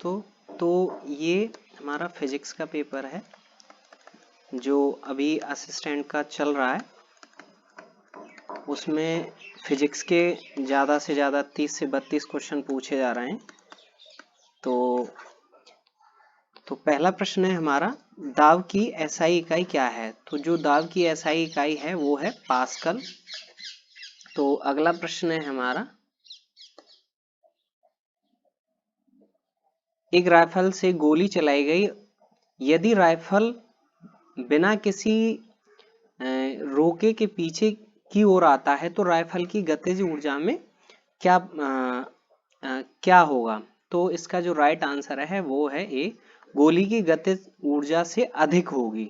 दोस्तों, तो ये हमारा फिजिक्स का पेपर है जो अभी असिस्टेंट का चल रहा है। उसमें फिजिक्स के ज़्यादा से ज़्यादा 30 से 32 क्वेश्चन पूछे जा रहे हैं। तो पहला प्रश्न है हमारा, दाब की एसआई इकाई क्या है? तो जो दाब की एसआई इकाई है वो है पास्कल। तो अगला प्रश्न है हमारा, एक राइफल से गोली चलाई गई, यदि राइफल बिना किसी रोके के पीछे की ओर आता है तो राइफल की गतिज ऊर्जा में क्या होगा? तो इसका जो राइट आंसर है वो है ए, गोली की गतिज ऊर्जा से अधिक होगी।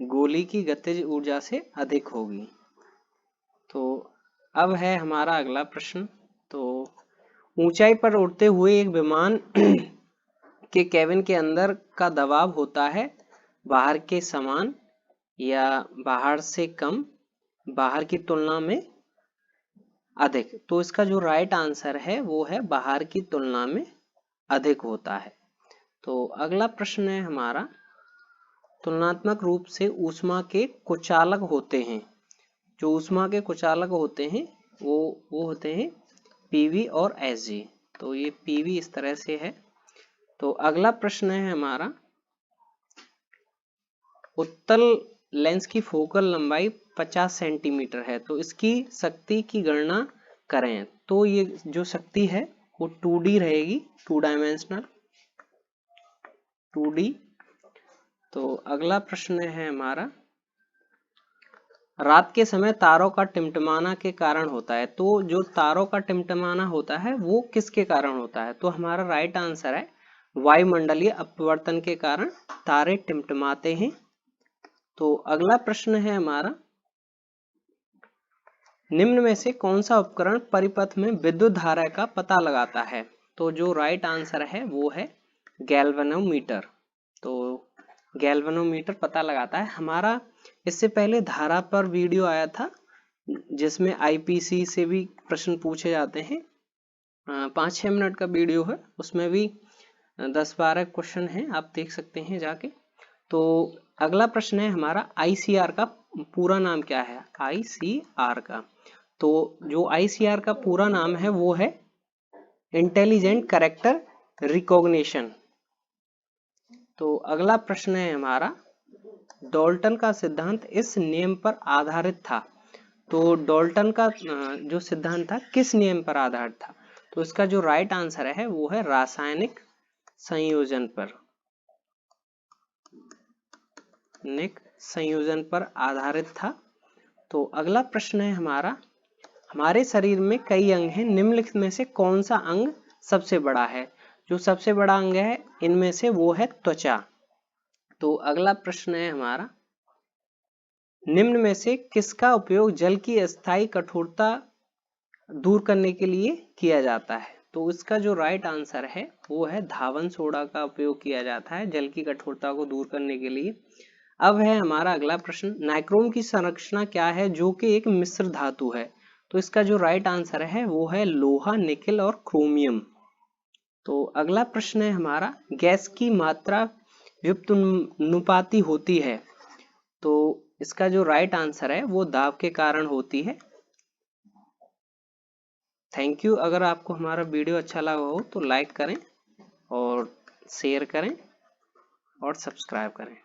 गोली की गतिज ऊर्जा से अधिक होगी। तो अब है हमारा अगला प्रश्न। तो ऊंचाई पर उड़ते हुए एक विमान के केबिन के अंदर का दबाव होता है बाहर के समान या बाहर से कम, बाहर की तुलना में अधिक? तो इसका जो राइट आंसर है वो है बाहर की तुलना में अधिक होता है। तो अगला प्रश्न है हमारा, तुलनात्मक रूप से ऊष्मा के कुचालक होते हैं। जो ऊष्मा के कुचालक होते हैं वो होते हैं पीवी और एसजी। तो ये पीवी इस तरह से है। तो अगला प्रश्न है हमारा, उत्तल लेंस की फोकल लंबाई 50 सेंटीमीटर है, तो इसकी शक्ति की गणना करें। तो ये जो शक्ति है वो 2D रहेगी, 2 डायमेंशनल 2D। तो अगला प्रश्न है हमारा, रात के समय तारों का टिमटिमाना के कारण होता है। तो जो तारों का टिमटिमाना होता है वो किसके कारण होता है? तो हमारा राइट आंसर है वायुमंडलीय अपवर्तन के कारण तारे टिमटिमाते हैं। तो अगला प्रश्न है हमारा, निम्न में से कौन सा उपकरण परिपथ में विद्युत धारा का पता लगाता है? तो जो राइट आंसर है वो है गैल्वेनोमीटर। तो गैल्वेनोमीटर पता लगाता है। हमारा इससे पहले धारा पर वीडियो आया था जिसमें आईपीसी से भी प्रश्न पूछे जाते हैं। 5-6 मिनट का वीडियो है, उसमें भी 10-12 क्वेश्चन हैं, आप देख सकते हैं जाके। तो अगला प्रश्न है हमारा, आईसीआर का पूरा नाम क्या है? आईसीआर का, तो जो आईसीआर का पूरा नाम है वो है इंटेलिजेंट कैरेक्टर रिकॉग्निशन। तो अगला प्रश्न है हमारा, डाल्टन का सिद्धांत इस नियम पर आधारित था। तो डाल्टन का जो सिद्धांत था किस नियम पर आधारित था? तो इसका जो राइट आंसर है वो है रासायनिक संयोजन पर, संयोजन पर आधारित था। तो अगला प्रश्न है हमारा, हमारे शरीर में कई अंग हैं, निम्नलिखित में से कौन सा अंग सबसे बड़ा है? जो सबसे बड़ा अंग है इनमें से वो है त्वचा। तो अगला प्रश्न है हमारा, निम्न में से किसका उपयोग जल की अस्थायी कठोरता दूर करने के लिए किया जाता है? तो इसका जो राइट आंसर है वो है धावन सोडा का उपयोग किया जाता है जल की कठोरता को दूर करने के लिए। अब है हमारा अगला प्रश्न, नाइक्रोम की संरचना क्या है जो कि एक मिश्र धातु है? तो इसका जो राइट आंसर है वो है लोहा, निकेल और क्रोमियम। तो अगला प्रश्न है हमारा, गैस की मात्रा व्युत्पन्नुपाती होती है। तो इसका जो राइट आंसर है वो दाब के कारण होती है। Thank you. अगर आपको हमारा वीडियो अच्छा लगा हो तो लाइक करें और शेयर करें और सब्सक्राइब करें।